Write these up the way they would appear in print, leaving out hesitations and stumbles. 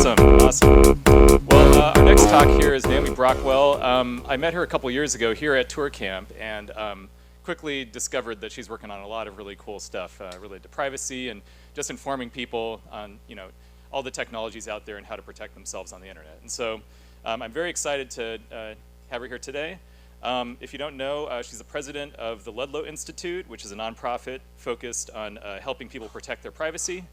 Awesome. Well, our next talk here is Naomi Brockwell. I met her a couple years ago here at ToorCamp and quickly discovered that she's working on a lot of really cool stuff related to privacy and just informing people on, all the technologies out there and how to protect themselves on the internet. And so I'm very excited to have her here today. If you don't know, she's the president of the Ludlow Institute, which is a nonprofit focused on helping people protect their privacy.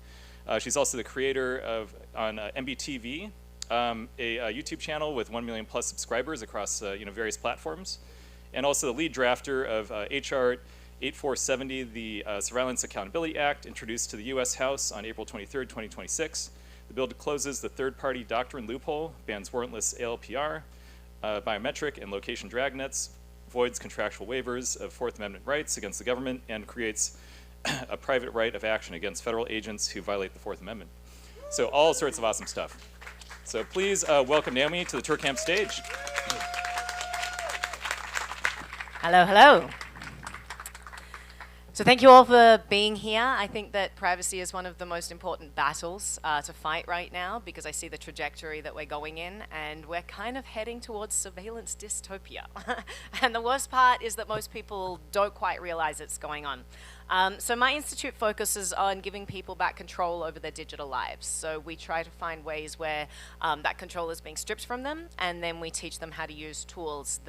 She's also the creator of, on MBTV, a YouTube channel with 1 million plus subscribers across various platforms, and also the lead drafter of HR 8470, the Surveillance Accountability Act, introduced to the U.S. House on April 23rd, 2026. The bill closes the third-party doctrine loophole, bans warrantless ALPR, biometric and location dragnets, voids contractual waivers of Fourth Amendment rights against the government, and creates a private right of action against federal agents who violate the Fourth Amendment. So all sorts of awesome stuff. So please welcome Naomi to the ToorCamp stage. Hello, hello. So thank you all for being here. I think that privacy is one of the most important battles to fight right now, because I see the trajectory that we're going in, and we're kind of heading towards surveillance dystopia. And the worst part is that most people don't quite realize it's going on. So my institute focuses on giving people back control over their digital lives. So we try to find ways where that control is being stripped from them, and then we teach them how to use tools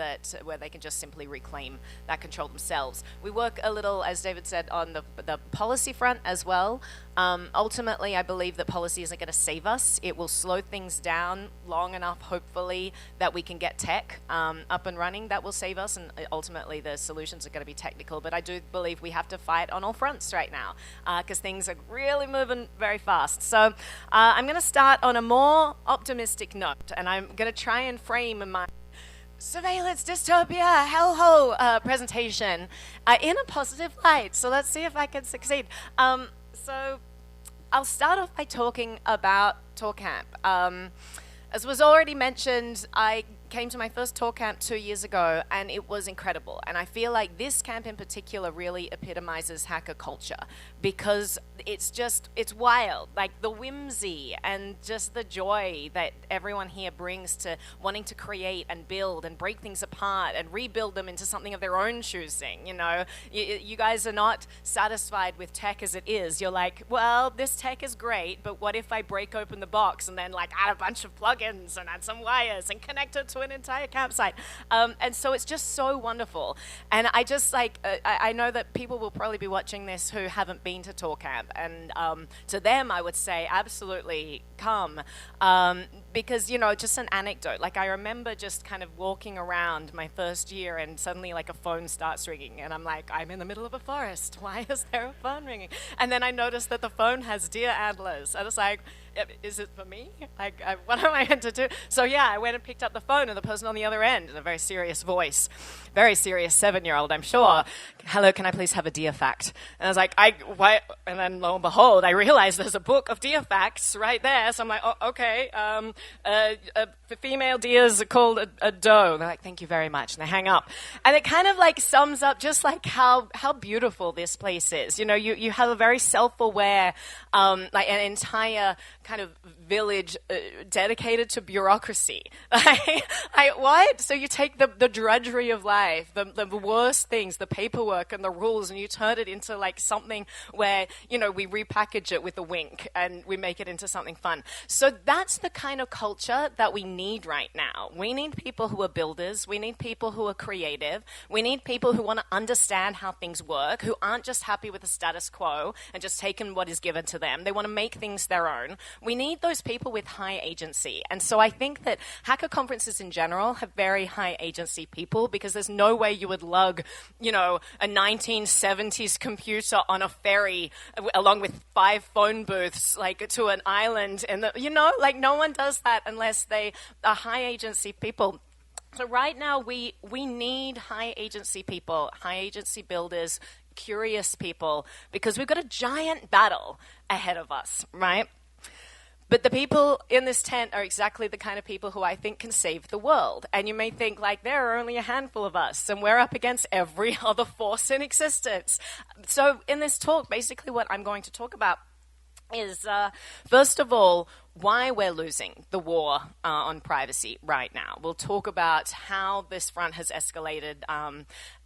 where they can just simply reclaim that control themselves. We work a little, as David said, on the policy front as well. Ultimately, I believe that policy isn't going to save us. It will slow things down long enough, hopefully, that we can get tech up and running. That will save us, and ultimately the solutions are going to be technical. But I do believe we have to fight on all fronts right now, because things are really moving very fast. So I'm going to start on a more optimistic note, and I'm going to try and frame my surveillance dystopia hellhole presentation in a positive light. So let's see if I can succeed. So I'll start off by talking about ToorCamp. As was already mentioned, I came to my first ToorCamp 2 years ago, and it was incredible. And I feel like this camp in particular really epitomizes hacker culture, because it's wild, like the whimsy and just the joy that everyone here brings to wanting to create and build and break things apart and rebuild them into something of their own choosing. You guys are not satisfied with tech as it is. You're like, well, this tech is great, but what if I break open the box and then add a bunch of plugins and add some wires and connect it to an entire campsite? And so it's just so wonderful. And I just I know that people will probably be watching this who haven't been to ToorCamp, and to them I would say absolutely come, because just an anecdote, I remember just kind of walking around my first year, and suddenly a phone starts ringing, and I'm like, I'm in the middle of a forest, why is there a phone ringing? And then I noticed that the phone has deer antlers, and it's like, is it for me? What am I meant to do? So yeah, I went and picked up the phone, and the person on the other end, in a very serious voice, very serious 7-year-old, I'm sure. Hello, can I please have a deer fact? And I was like, what? And then lo and behold, I realized there's a book of deer facts right there. So I'm like, oh, okay. Female deers are called a doe. They're like, thank you very much. And they hang up. And it kind of sums up just how beautiful this place is. You have a very self-aware, an entire kind of village dedicated to bureaucracy. What? So you take the drudgery of life, the worst things, the paperwork and the rules, and you turn it into something where, we repackage it with a wink and we make it into something fun. So that's the kind of culture that we need right now. We need people who are builders. We need people who are creative. We need people who want to understand how things work, who aren't just happy with the status quo and just taking what is given to them. They want to make things their own. We need those people with high agency. And so I think that hacker conferences in general have very high agency people, because there's no way you would lug, a 1970s computer on a ferry along with 5 phone booths, to an island. And, no one does that unless they are high agency people. So right now we need high agency people, high agency builders, curious people, because we've got a giant battle ahead of us, right? But the people in this tent are exactly the kind of people who I think can save the world. And you may think, there are only a handful of us, and we're up against every other force in existence. So in this talk, basically what I'm going to talk about is, first of all, why we're losing the war on privacy right now. We'll talk about how this front has escalated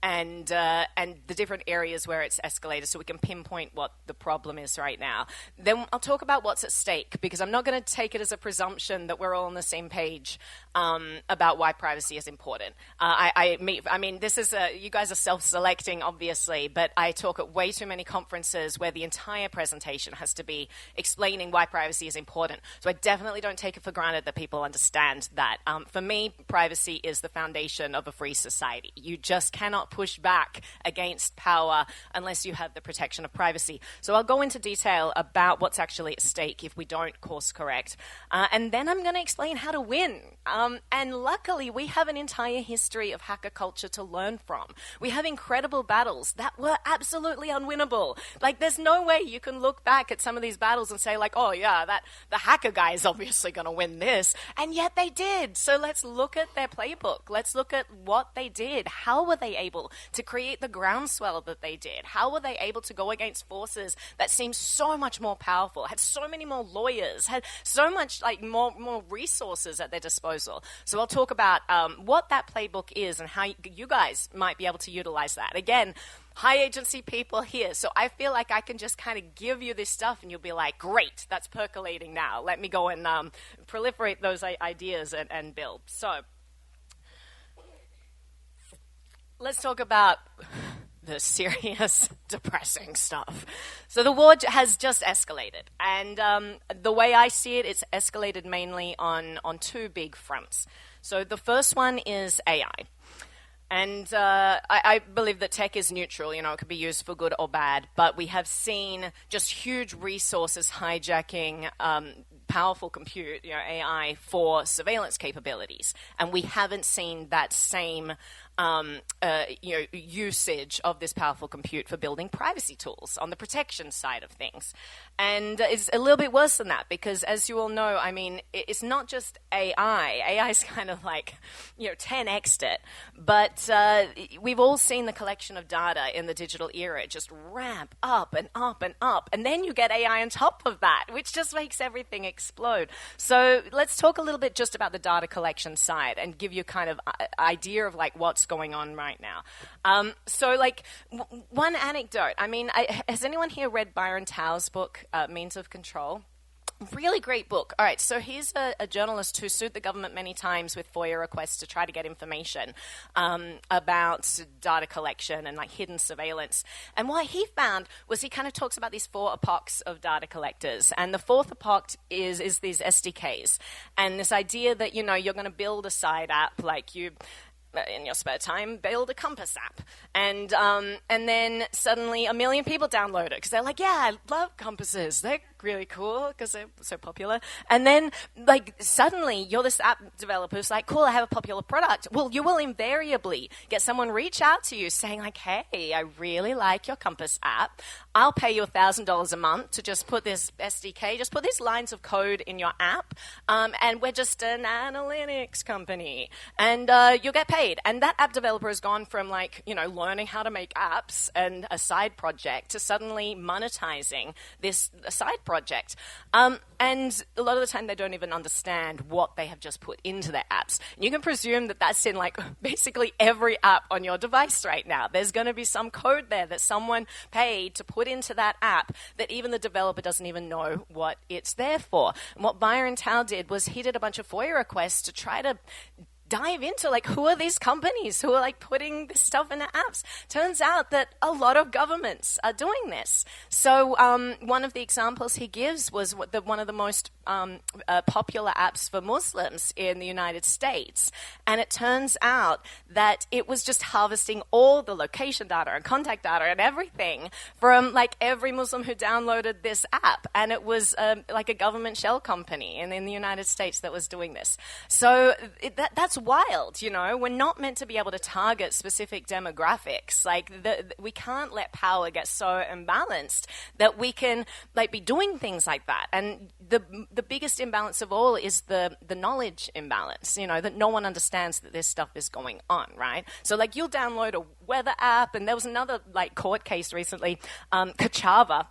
and the different areas where it's escalated so we can pinpoint what the problem is right now. Then I'll talk about what's at stake, because I'm not going to take it as a presumption that we're all on the same page about why privacy is important. I mean, this is you guys are self-selecting, obviously, but I talk at way too many conferences where the entire presentation has to be explaining why privacy is important. So I definitely don't take it for granted that people understand that. For me, privacy is the foundation of a free society. You just cannot push back against power unless you have the protection of privacy. So I'll go into detail about what's actually at stake if we don't course correct. And then I'm going to explain how to win. And luckily, we have an entire history of hacker culture to learn from. We have incredible battles that were absolutely unwinnable. Like, there's no way you can look back at some of these battles and say, like, oh, yeah, the hacker guy is obviously going to win this. And yet they did. So let's look at their playbook. Let's look at what they did. How were they able to create the groundswell that they did? How were they able to go against forces that seemed so much more powerful, had so many more lawyers, had so much like more resources at their disposal? So I'll talk about what that playbook is and how you guys might be able to utilize that. Again, high agency people here, so I feel like I can just kind of give you this stuff and you'll be like, great, that's percolating now. Let me go and proliferate those ideas and build. So let's talk about the serious, depressing stuff. So the war has just escalated. And the way I see it, it's escalated mainly on two big fronts. So the first one is AI. And I believe that tech is neutral, you know, it could be used for good or bad, but we have seen just huge resources hijacking powerful compute, you know, AI for surveillance capabilities. And we haven't seen that same usage of this powerful compute for building privacy tools on the protection side of things. And it's a little bit worse than that because, as you all know, I mean, it's not just AI. AI is kind of like, 10x'd it. But we've all seen the collection of data in the digital era just ramp up and up and up. And then you get AI on top of that, which just makes everything explode. So let's talk a little bit just about the data collection side and give you kind of idea of like what's going on right now. One anecdote. I mean, has anyone here read Byron Tao's book, Means of Control? Really great book. All right, so he's a journalist who sued the government many times with FOIA requests to try to get information about data collection and like hidden surveillance. And what he found was he kind of talks about these four epochs of data collectors. And the fourth epoch is these SDKs. And this idea that, you're going to build a side app like you in your spare time, build a compass app. And then suddenly 1 million people download it because they're like, yeah, I love compasses. They're really cool because they're so popular. And then, suddenly you're this app developer who's like, cool, I have a popular product. Well, you will invariably get someone reach out to you saying like, hey, I really like your compass app. I'll pay you $1,000 a month to just put this SDK, just put these lines of code in your app. And we're just an analytics company. And you'll get paid. And that app developer has gone from learning how to make apps and a side project to suddenly monetizing this side project. And a lot of the time they don't even understand what they have just put into their apps. And you can presume that that's in basically every app on your device right now. There's going to be some code there that someone paid to put into that app that even the developer doesn't even know what it's there for. And what Byron Tao did was he did a bunch of FOIA requests to try to dive into who are these companies who are putting this stuff into apps. Turns out that a lot of governments are doing this. So one of the examples he gives was one of the most popular apps for Muslims in the United States. And it turns out that it was just harvesting all the location data and contact data and everything from every Muslim who downloaded this app. And it was a government shell company in the United States that was doing this. So that's wild, We're not meant to be able to target specific demographics. We can't let power get so imbalanced that we can be doing things like that. And the biggest imbalance of all is the knowledge imbalance, that no one understands that this stuff is going on, right? So you'll download a weather app, and there was another court case recently, Kachava.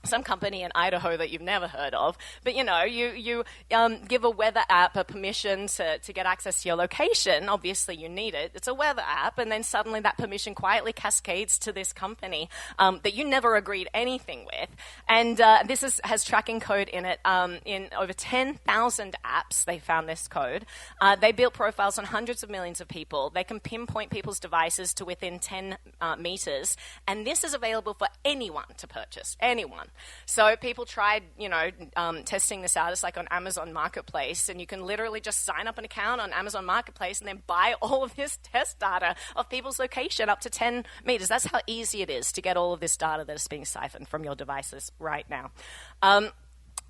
some company in Idaho that you've never heard of, but you give a weather app a permission to get access to your location. Obviously, you need it. It's a weather app, and then suddenly that permission quietly cascades to this company that you never agreed anything with. And this has tracking code in it. In over 10,000 apps, they found this code. They built profiles on hundreds of millions of people. They can pinpoint people's devices to within 10 meters, and this is available for anyone to purchase. Anyone. So people tried, testing this out. It's like on Amazon Marketplace, and you can literally just sign up an account on Amazon Marketplace and then buy all of this test data of people's location up to 10 meters. That's how easy it is to get all of this data that is being siphoned from your devices right now.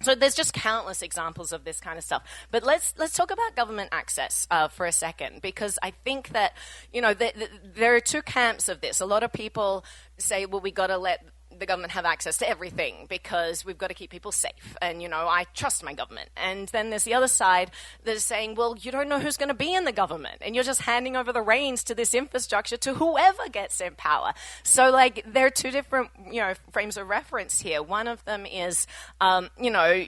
So there's just countless examples of this kind of stuff. But let's talk about government access for a second, because I think that, there are two camps of this. A lot of people say, well, we got to let the government have access to everything because we've got to keep people safe. And, I trust my government. And then there's the other side that is saying, well, you don't know who's going to be in the government. And you're just handing over the reins to this infrastructure to whoever gets in power. So, there are two different, frames of reference here. One of them is,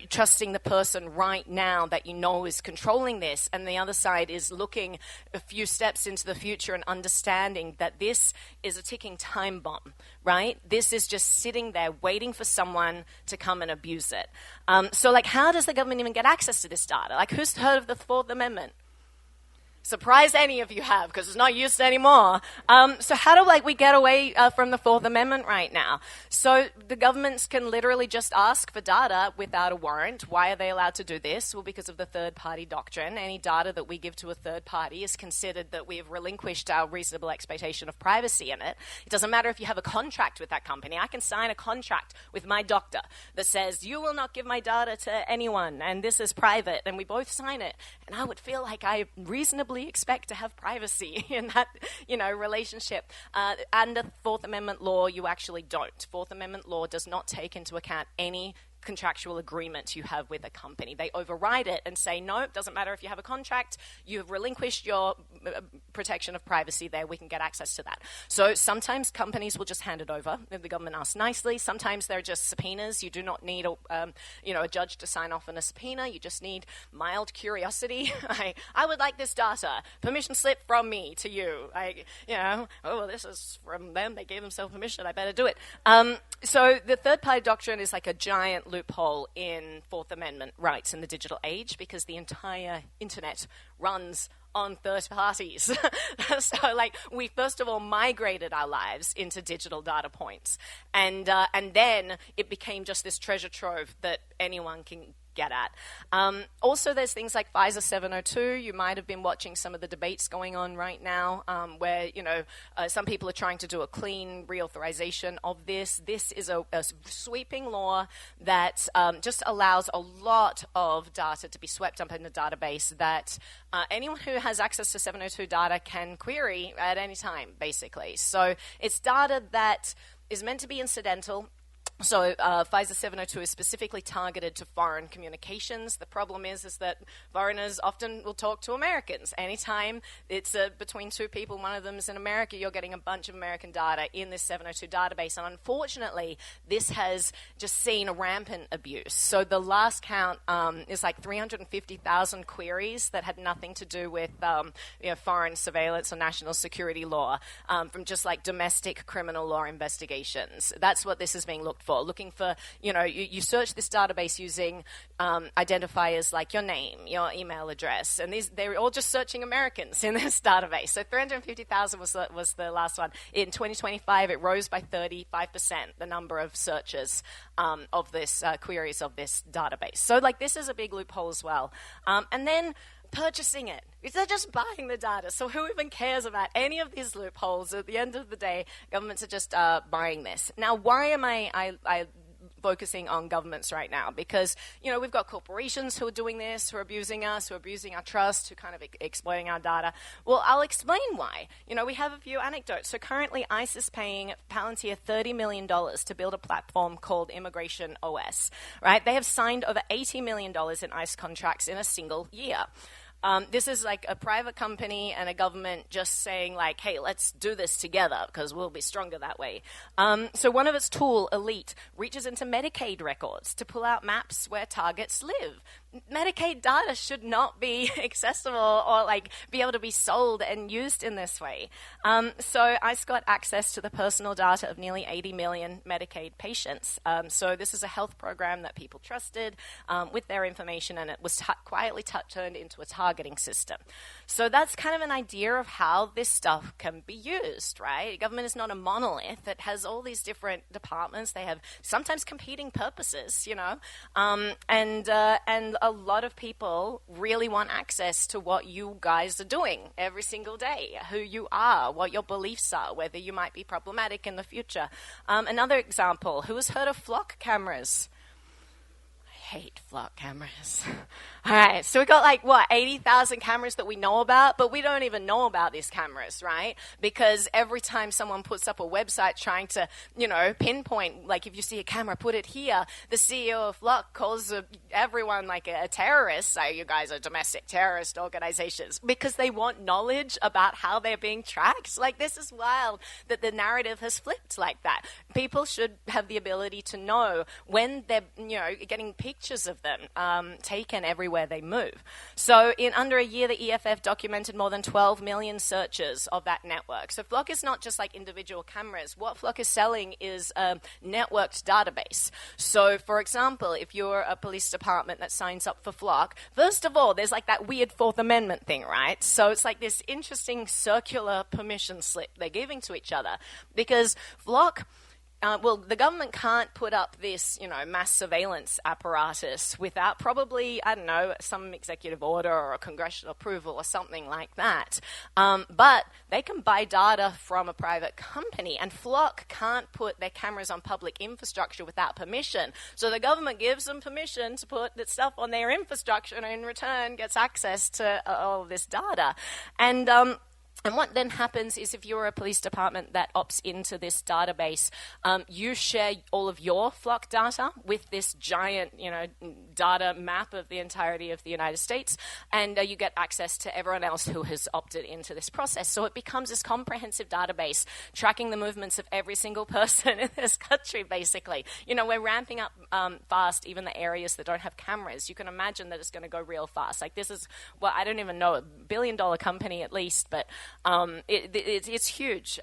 trusting the person right now that is controlling this. And the other side is looking a few steps into the future and understanding that this is a ticking time bomb, right? This is just sitting there waiting for someone to come and abuse it. So how does the government even get access to this data? Who's heard of the Fourth Amendment? Surprised any of you have, because it's not used anymore. So how do we get away from the Fourth Amendment right now? So the governments can literally just ask for data without a warrant. Why are they allowed to do this? Well, because of the third-party doctrine. Any data that we give to a third party is considered that we have relinquished our reasonable expectation of privacy in it. It doesn't matter if you have a contract with that company. I can sign a contract with my doctor that says, you will not give my data to anyone, and this is private, and we both sign it. And I would feel like I reasonably expect to have privacy in that, relationship. Under Fourth Amendment law, you actually don't. Fourth Amendment law does not take into account any contractual agreement you have with a company. They override it and say, no, it doesn't matter if you have a contract, you've relinquished your protection of privacy there, we can get access to that. So sometimes companies will just hand it over if the government asks nicely. Sometimes they're just subpoenas. You do not need a judge to sign off on a subpoena. You just need mild curiosity. I would like this data. Permission slip from me to you. This is from them. They gave themselves permission. I better do it. So the third-party doctrine is like a giant loophole in Fourth Amendment rights in the digital age, because the entire internet runs on third parties. So we first of all migrated our lives into digital data points, and then it became just this treasure trove that anyone can get at. Also, there's things like FISA 702. You might have been watching some of the debates going on right now where, some people are trying to do a clean reauthorization of this. This is a sweeping law that just allows a lot of data to be swept up in the database that anyone who has access to 702 data can query at any time, basically. So it's data that is meant to be incidental. So FISA 702 is specifically targeted to foreign communications. The problem is that foreigners often will talk to Americans. Anytime it's between two people, one of them is in America, you're getting a bunch of American data in this 702 database. And unfortunately, this has just seen a rampant abuse. So the last count is 350,000 queries that had nothing to do with foreign surveillance or national security law, from just domestic criminal law investigations. That's what this is being looked for. Looking for, you search this database using identifiers like your name, your email address, and they're all just searching Americans in this database. So 350,000 was the last one. In 2025, it rose by 35%, the number of searches of this queries of this database. So this is a big loophole as well. And then purchasing it. They're just buying the data. So who even cares about any of these loopholes? At the end of the day, governments are just buying this. Now, why am I focusing on governments right now? Because, we've got corporations who are doing this, who are abusing us, who are abusing our trust, who kind of exploiting our data. Well, I'll explain why. We have a few anecdotes. So currently, ICE is paying Palantir $30 million to build a platform called Immigration OS, right? They have signed over $80 million in ICE contracts in a single year. This is like a private company and a government just saying like, hey, let's do this together because we'll be stronger that way. So one of its tool, Elite, reaches into Medicaid records to pull out maps where targets live. Medicaid data should not be accessible or like be able to be sold and used in this way. So ICE got access to the personal data of nearly 80 million Medicaid patients. So this is a health program that people trusted with their information, and it was quietly turned into a targeting system. So that's kind of an idea of how this stuff can be used, right? Government is not a monolith. It has all these different departments. They have sometimes competing purposes, you know, and a lot of people really want access to what you guys are doing every single day, who you are, what your beliefs are, whether you might be problematic in the future. Another example, who has heard of flock cameras? I hate flock cameras. All right, so we got like, 80,000 cameras that we know about, but we don't even know about these cameras, right? Because every time someone puts up a website trying to, you know, pinpoint, like if you see a camera, put it here, the CEO of Flock calls everyone like a terrorist, say you guys are domestic terrorist organizations, because they want knowledge about how they're being tracked. Like, this is wild that the narrative has flipped like that. People should have the ability to know when they're, you know, getting pictures of them taken everywhere they move. So in under a year, the EFF documented more than 12 million searches of that network. So Flock is not just like individual cameras. What Flock is selling is a networked database. So for example, if you're a police department that signs up for Flock, first of all, there's like that weird Fourth Amendment thing, right? So it's like this interesting circular permission slip they're giving to each other, because Flock, the government can't put up this, you know, mass surveillance apparatus without probably, I don't know, some executive order or a congressional approval or something like that. But they can buy data from a private company, and Flock can't put their cameras on public infrastructure without permission. So the government gives them permission to put that stuff on their infrastructure, and in return gets access to all of this data. And what then happens is, if you're a police department that opts into this database, you share all of your Flock data with this giant, you know, data map of the entirety of the United States, and you get access to everyone else who has opted into this process. So it becomes this comprehensive database tracking the movements of every single person in this country, basically. You know, we're ramping up fast, even the areas that don't have cameras. You can imagine that it's going to go real fast. Like, this is, well, I don't even know, $1 billion company at least, but it's huge,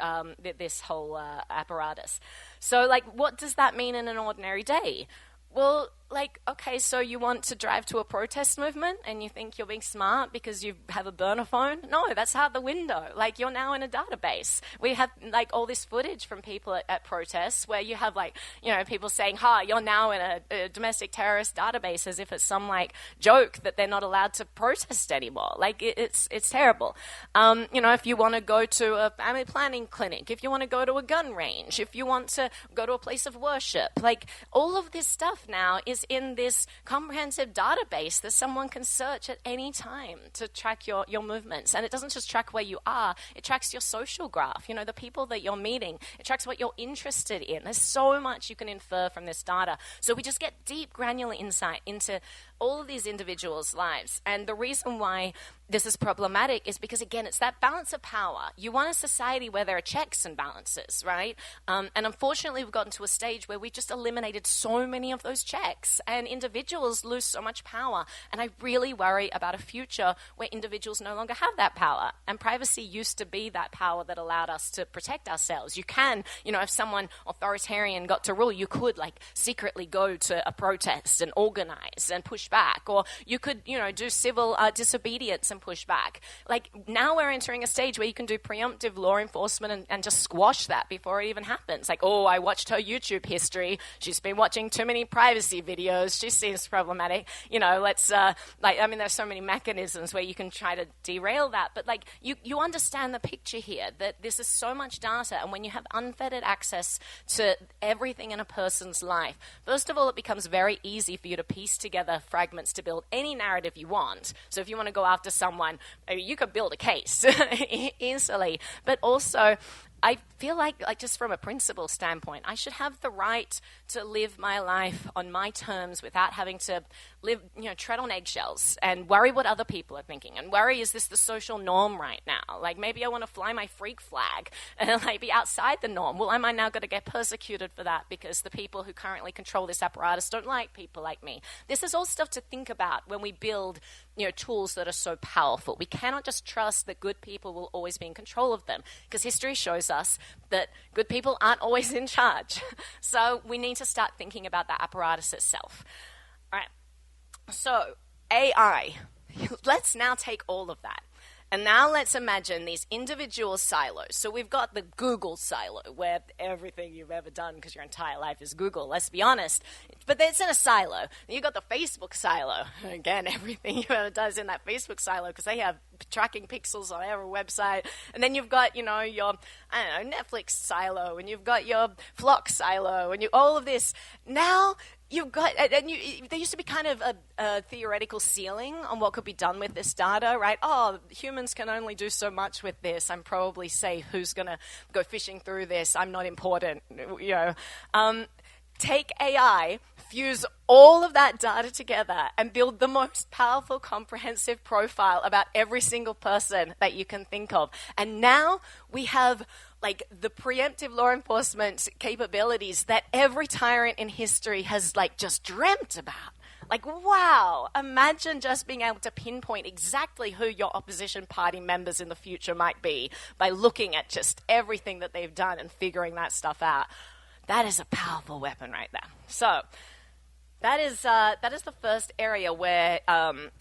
this whole apparatus. So, like, what does that mean in an ordinary day? Well, like, okay, so you want to drive to a protest movement and you think you're being smart because you have a burner phone? No, that's out the window. Like, you're now in a database. We have, like, all this footage from people at protests where you have, like, you know, people saying, you're now in a domestic terrorist database, as if it's some, like, joke that they're not allowed to protest anymore. Like, it's terrible. You know, if you want to go to a family planning clinic, if you want to go to a gun range, if you want to go to a place of worship, like, all of this stuff now is in this comprehensive database that someone can search at any time to track your movements. And it doesn't just track where you are, it tracks your social graph, you know, the people that you're meeting. It tracks what you're interested in. There's so much you can infer from this data. So we just get deep, granular insight into all of these individuals' lives. And the reason why this is problematic is because, again, it's that balance of power. You want a society where there are checks and balances, right? And unfortunately, we've gotten to a stage where we just eliminated so many of those checks, and individuals lose so much power. And I really worry about a future where individuals no longer have that power. And privacy used to be that power that allowed us to protect ourselves. You can, you know, if someone authoritarian got to rule, you could, like, secretly go to a protest and organize and push back. Or you could, you know, do civil disobedience and push back. Like, now we're entering a stage where you can do preemptive law enforcement and just squash that before it even happens. Like, oh, I watched her YouTube history. She's been watching too many privacy videos. She seems problematic. You know, let's, there's so many mechanisms where you can try to derail that. But, like, you understand the picture here, that this is so much data. And when you have unfettered access to everything in a person's life, first of all, it becomes very easy for you to piece together fragments to build any narrative you want. So if you want to go after someone, you could build a case easily. But also, I feel like just from a principle standpoint, I should have the right to live my life on my terms without having to live, tread on eggshells and worry what other people are thinking and worry, is this the social norm right now? Like, maybe I want to fly my freak flag and like be outside the norm. Well, am I now going to get persecuted for that because the people who currently control this apparatus don't like people like me? This is all stuff to think about when we build, tools that are so powerful. We cannot just trust that good people will always be in control of them, because history shows us that good people aren't always in charge. So we need to start thinking about the apparatus itself. All right. So AI, let's now take all of that. And now let's imagine these individual silos. So we've got the Google silo, where everything you've ever done, because your entire life is Google, let's be honest. But it's in a silo. You've got the Facebook silo. Again, everything you've ever done is in that Facebook silo, because they have tracking pixels on every website. And then you've got, your, Netflix silo, and you've got your Flock silo, and all of this. Now you've got, there used to be kind of a theoretical ceiling on what could be done with this data, right? Oh, humans can only do so much with this. I'm probably safe. Who's going to go fishing through this? I'm not important, Take AI, fuse all of that data together, and build the most powerful, comprehensive profile about every single person that you can think of. And now we have like the preemptive law enforcement capabilities that every tyrant in history has like just dreamt about. Like, wow, imagine just being able to pinpoint exactly who your opposition party members in the future might be by looking at just everything that they've done and figuring that stuff out. That is a powerful weapon right there. So that is the first area where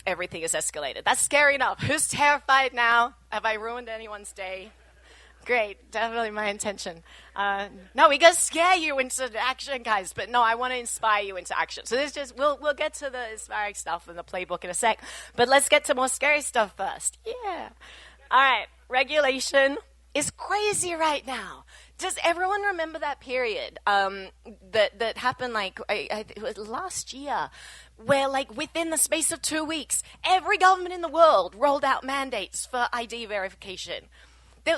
everything is escalated. That's scary enough. Who's terrified now? Have I ruined anyone's day? Great, definitely my intention. No, we got to scare you into action, guys. But no, I want to inspire you into action. So this we'll get to the inspiring stuff in the playbook in a sec. But let's get to more scary stuff first. Yeah. All right. Regulation is crazy right now. Does everyone remember that period that happened it was last year, where like within the space of 2 weeks, every government in the world rolled out mandates for ID verification?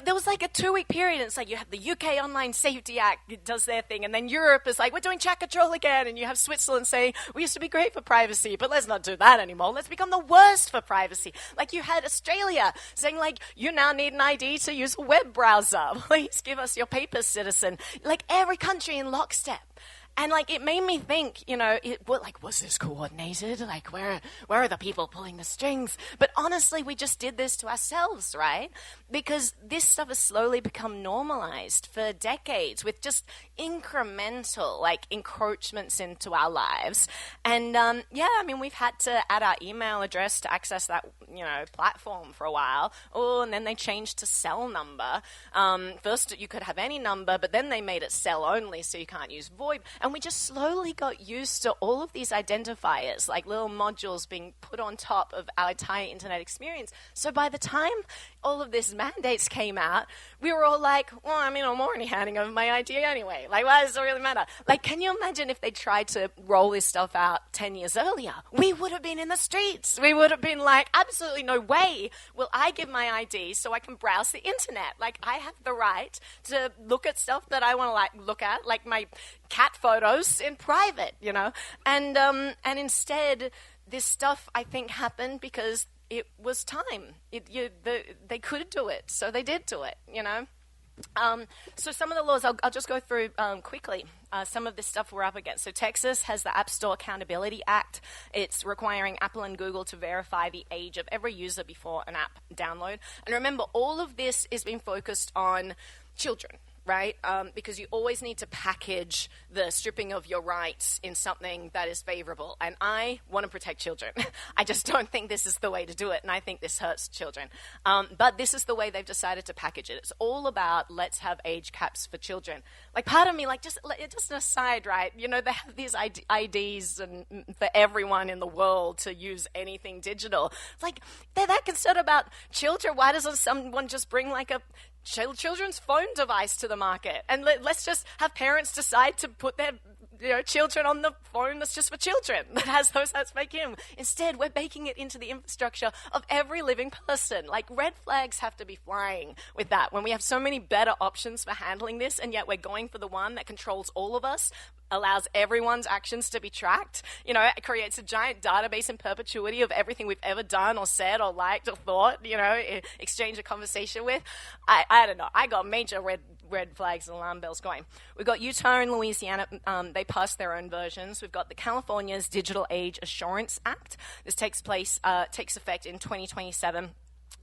There was like a 2-week period, and it's like you have the UK Online Safety Act, it does their thing, and then Europe is like, we're doing chat control again, and you have Switzerland saying, we used to be great for privacy, but let's not do that anymore. Let's become the worst for privacy. Like you had Australia saying like, you now need an ID to use a web browser. Please give us your paper, citizen. Like every country in lockstep. And like it made me think, was this coordinated? Like where are the people pulling the strings? But honestly, we just did this to ourselves, right? Because this stuff has slowly become normalized for decades with just incremental like encroachments into our lives. And we've had to add our email address to access that platform for a while. Oh, and then they changed to cell number. First you could have any number, but then they made it cell only, so you can't use VoIP. And we just slowly got used to all of these identifiers, like little modules being put on top of our entire internet experience. So by the time all of these mandates came out, we were all like, well, I'm already handing over my ID anyway. Like, why does it really matter? Like, can you imagine if they tried to roll this stuff out 10 years earlier? We would have been in the streets. We would have been like, absolutely no way will I give my ID so I can browse the internet. Like, I have the right to look at stuff that I want to look at, like my cat photos in private, And instead, this stuff, I think, happened because it was time. They could do it, so they did do it, So some of the laws, I'll just go through quickly. Some of this stuff we're up against. So Texas has the App Store Accountability Act. It's requiring Apple and Google to verify the age of every user before an app download. And remember, all of this is being focused on children, right? Because you always need to package the stripping of your rights in something that is favorable. And I want to protect children. I just don't think this is the way to do it. And I think this hurts children. But this is the way they've decided to package it. It's all about let's have age caps for children. Like part of me, like just an aside, right? They have these IDs and for everyone in the world to use anything digital. It's like they're that concerned about children. Why doesn't someone just bring like a children's phone device to the market, and let's just have parents decide to put their children on the phone that's just for children, that has those apps baked in. Instead, we're baking it into the infrastructure of every living person. Like, red flags have to be flying with that when we have so many better options for handling this, and yet we're going for the one that controls all of us, allows everyone's actions to be tracked. It creates a giant database in perpetuity of everything we've ever done or said or liked or thought, exchange a conversation with. I don't know. I got major red flags and alarm bells going. We've got Utah and Louisiana. They passed their own versions. We've got the California's Digital Age Assurance Act. This takes effect in 2027.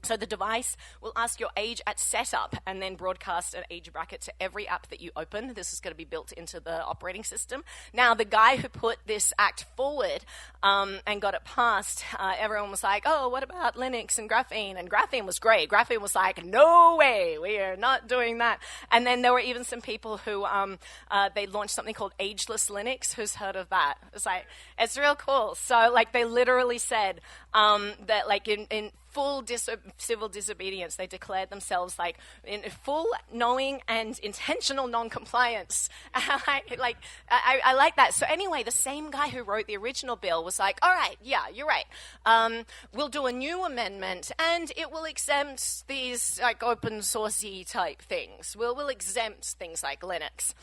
So the device will ask your age at setup and then broadcast an age bracket to every app that you open. This is going to be built into the operating system. Now, the guy who put this act forward and got it passed, everyone was like, oh, what about Linux and Graphene? And Graphene was great. Graphene was like, no way, we are not doing that. And then there were even some people who, they launched something called Ageless Linux. Who's heard of that? It's real cool. So, they literally said that, in full civil disobedience, they declared themselves in full knowing and intentional non-compliance. I like that. So anyway, the same guy who wrote the original bill was like, all right, yeah, you're right. We'll do a new amendment and it will exempt these open sourcey type things. We'll exempt things like Linux.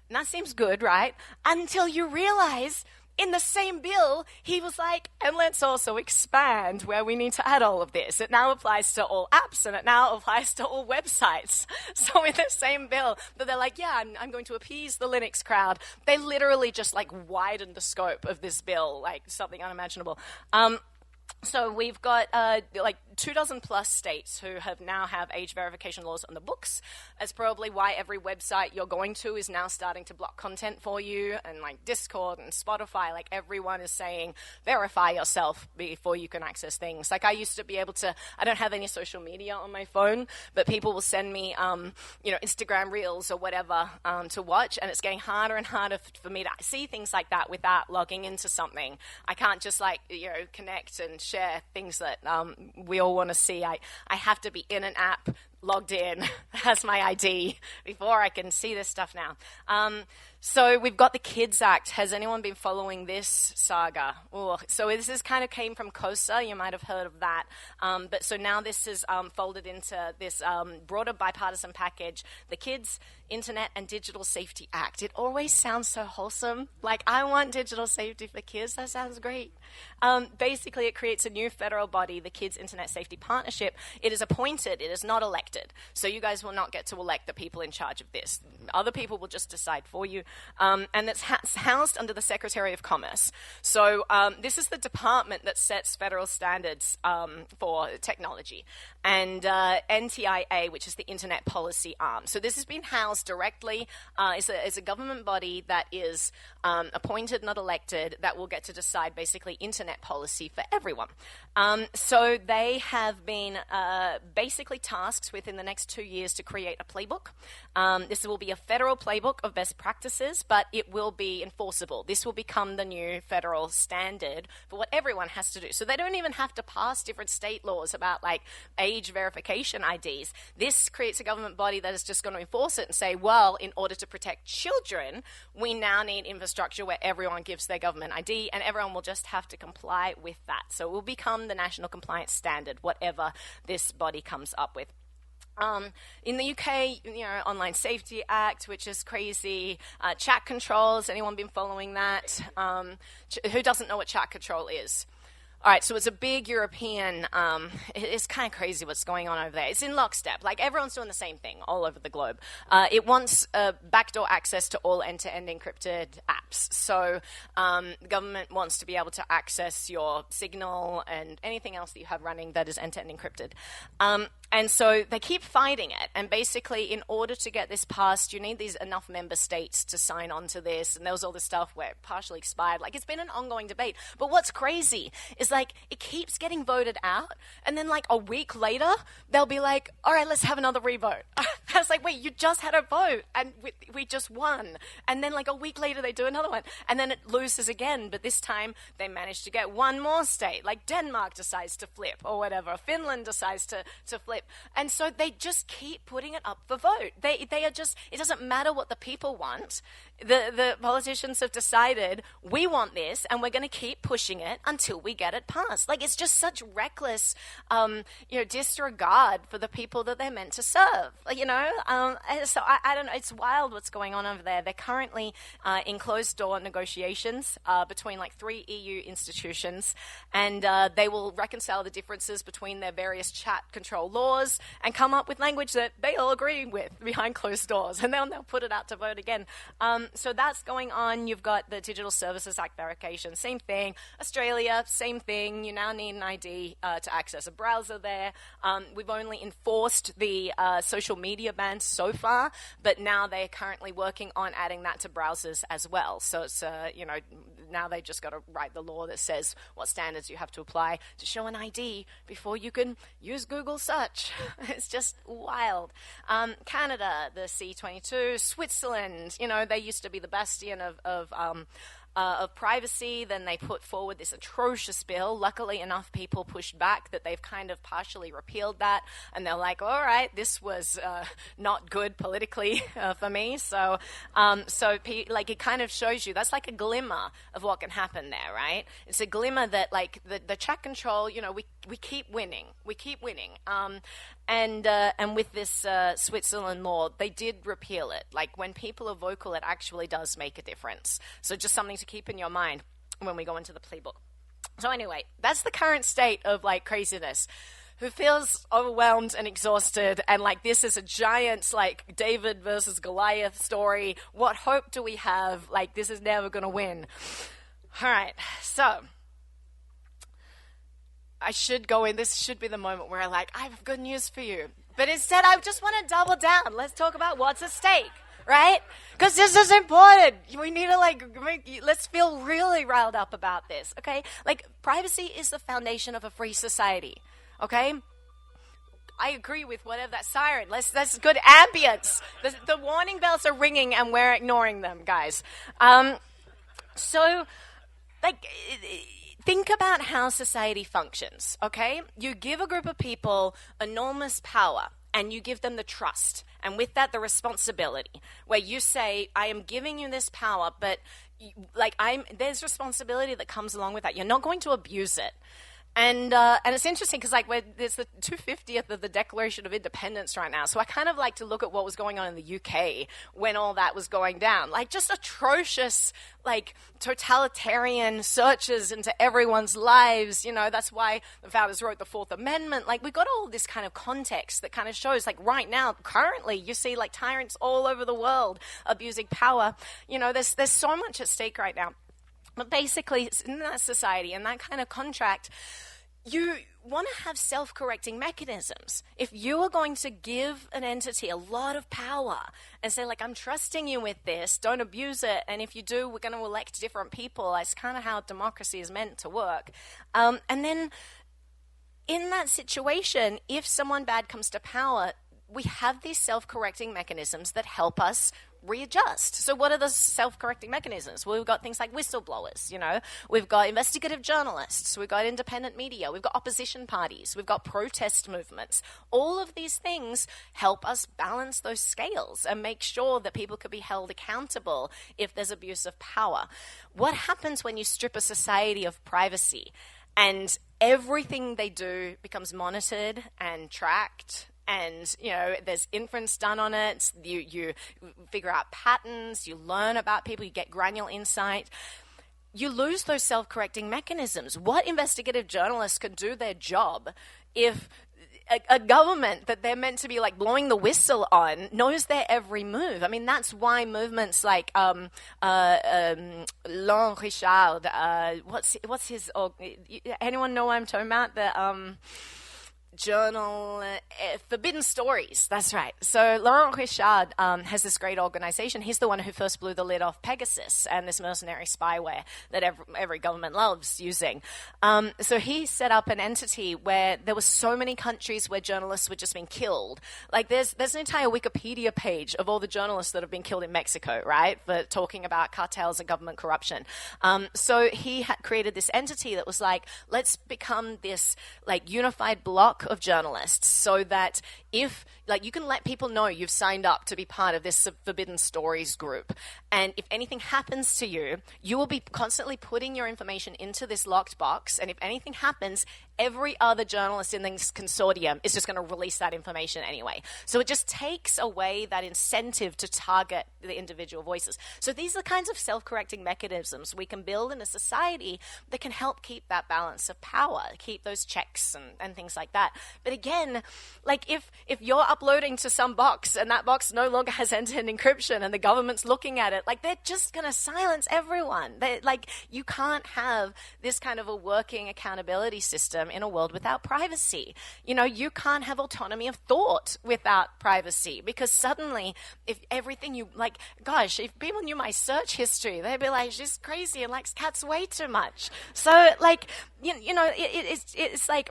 And that seems good, right? Until you realize in the same bill, he was like, and let's also expand where we need to add all of this. It now applies to all apps, and it now applies to all websites. So in the same bill, but they're like, yeah, I'm going to appease the Linux crowd. They literally just widened the scope of this bill, something unimaginable. So we've got 24 plus states who now have age verification laws on the books. That's probably why every website you're going to is now starting to block content for you, and Discord and Spotify, everyone is saying verify yourself before you can access things. I used to be able to, I don't have any social media on my phone, but people will send me Instagram reels or whatever to watch, and it's getting harder and harder for me to see things like that without logging into something. I can't just connect and share things that we all want to see. I have to be in an app, logged in, has my ID before I can see this stuff now. So we've got the Kids Act. Has anyone been following this saga? So this is kind of came from COSA. You might have heard of that. But so now this is folded into this broader bipartisan package, the Kids, Internet and Digital Safety Act. It always sounds so wholesome. I want digital safety for kids. That sounds great. Basically, it creates a new federal body, the Kids Internet Safety Partnership. It is appointed. It is not elected. So you guys will not get to elect the people in charge of this. Other people will just decide for you. And it's housed under the Secretary of Commerce. So this is the department that sets federal standards for technology. And NTIA, which is the Internet Policy Arm. So this has been housed directly. It's a government body that is appointed, not elected, that will get to decide basically internet policy for everyone. So they have been basically tasked within the next 2 years to create a playbook. This will be a federal playbook of best practices, but it will be enforceable. This will become the new federal standard for what everyone has to do. So they don't even have to pass different state laws about age verification IDs. This creates a government body that is just going to enforce it and say, well, in order to protect children, we now need infrastructure where everyone gives their government ID, and everyone will just have to comply with that. So it will become the national compliance standard, whatever this body comes up with. In the UK, Online Safety Act, which is crazy. Chat controls, anyone been following that? Who doesn't know what chat control is? All right, so it's a big European, it's kind of crazy what's going on over there. It's in lockstep. Everyone's doing the same thing all over the globe. It wants backdoor access to all end-to-end encrypted apps. So the government wants to be able to access your Signal and anything else that you have running that is end-to-end encrypted. And so they keep fighting it. And basically, in order to get this passed, you need enough member states to sign on to this. And there was all this stuff where it partially expired. It's been an ongoing debate. But what's crazy is like, it keeps getting voted out. And then like a week later, they'll be like, all right, let's have another revote. I was like, wait, you just had a vote and we just won. And then like a week later, they do another one. And then it loses again. But this time they managed to get one more state. Like Denmark decides to flip or whatever. Finland decides to flip. And so they just keep putting it up for vote. They are just, it doesn't matter what the people want. The politicians have decided we want this and we're going to keep pushing it until we get it passed. Like, it's just such reckless, disregard for the people that they're meant to serve, So I don't know. It's wild what's going on over there. They're currently in closed-door negotiations between like 3 EU institutions, and they will reconcile the differences between their various chat control laws and come up with language that they all agree with behind closed doors, and then they'll put it out to vote again. So that's going on. You've got the Digital Services Act verification, same thing. Australia, same thing. You now need an ID to access a browser there. We've only enforced the social media ban so far, but now they're currently working on adding that to browsers as well. So it's, now they just got to write the law that says what standards you have to apply to show an ID before you can use Google search. It's just wild. Canada, the C22, Switzerland, they used to be the bastion of privacy. Then they put forward this atrocious bill. Luckily enough, people pushed back that they've kind of partially repealed that, and they're like, all right, this was not good politically for me. So it kind of shows you that's like a glimmer of what can happen there, right? It's a glimmer that like the chat control, we keep winning. And with this Switzerland law, they did repeal it. Like, when people are vocal, it actually does make a difference. So just something to keep in your mind when we go into the playbook. So anyway, that's the current state of like craziness. Who feels overwhelmed and exhausted, and like this is a giant like David versus Goliath story. What hope do we have? Like, this is never going to win. All right, so I should go in. This should be the moment where I have good news for you. But instead, I just want to double down. Let's talk about what's at stake, right? Because this is important. We need to let's feel really riled up about this, okay? Like, privacy is the foundation of a free society, okay? I agree with whatever that siren. That's good ambience. The warning bells are ringing and we're ignoring them, guys. Think about how society functions, okay? You give a group of people enormous power and you give them the trust. And with that, the responsibility, where you say, I am giving you this power, but there's responsibility that comes along with that. You're not going to abuse it. And it's interesting because there's the 250th of the Declaration of Independence right now. So I kind of like to look at what was going on in the UK when all that was going down. Like, just atrocious, totalitarian searches into everyone's lives. That's why the founders wrote the Fourth Amendment. We got all this kind of context that kind of shows, right now, currently, you see tyrants all over the world abusing power. There's so much at stake right now. But basically, in that society, in that kind of contract, you want to have self-correcting mechanisms. If you are going to give an entity a lot of power and say, I'm trusting you with this, don't abuse it, and if you do, we're going to elect different people. That's kind of how democracy is meant to work. And then in that situation, if someone bad comes to power, we have these self-correcting mechanisms that help us readjust. So what are the self-correcting mechanisms? Well, we've got things like whistleblowers, we've got investigative journalists, we've got independent media, we've got opposition parties, we've got protest movements. All of these things help us balance those scales and make sure that people could be held accountable if there's abuse of power. What happens when you strip a society of privacy and everything they do becomes monitored and tracked? And, there's inference done on it. You figure out patterns. You learn about people. You get granular insight. You lose those self-correcting mechanisms. What investigative journalists can do their job if a government that they're meant to be blowing the whistle on knows their every move? I mean, that's why movements like Laurent Richard, what's his? Anyone know what I'm talking about? The journal Forbidden Stories, that's right. So Laurent Richard has this great organization. He's the one who first blew the lid off Pegasus and this mercenary spyware that every government loves using. So he set up an entity where there were so many countries where journalists were just being killed. Like there's an entire Wikipedia page of all the journalists that have been killed in Mexico, right, for talking about cartels and government corruption. So he had created this entity that was like, let's become this like unified block of journalists, so that if like you can let people know you've signed up to be part of this Forbidden Stories group, and if anything happens to you, you will be constantly putting your information into this locked box, and if anything happens, every other journalist in this consortium is just going to release that information anyway. So it just takes away that incentive to target the individual voices. So these are the kinds of self-correcting mechanisms we can build in a society that can help keep that balance of power, keep those checks and things like that. But again, like if you're uploading to some box and that box no longer has end-to-end encryption and the government's looking at it, like they're just going to silence everyone. Like you can't have this kind of a working accountability system in a world without privacy. You know, you can't have autonomy of thought without privacy, because suddenly if everything you like, gosh, if people knew my search history, they'd be like, she's crazy and likes cats way too much. So like, you know, it's like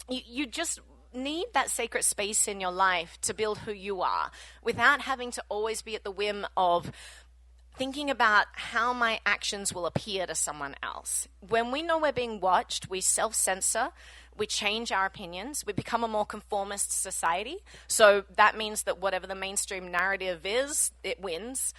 you just need that sacred space in your life to build who you are without having to always be at the whim of thinking about how my actions will appear to someone else. When we know we're being watched, we self-censor, we change our opinions, we become a more conformist society. So that means that whatever the mainstream narrative is, it wins,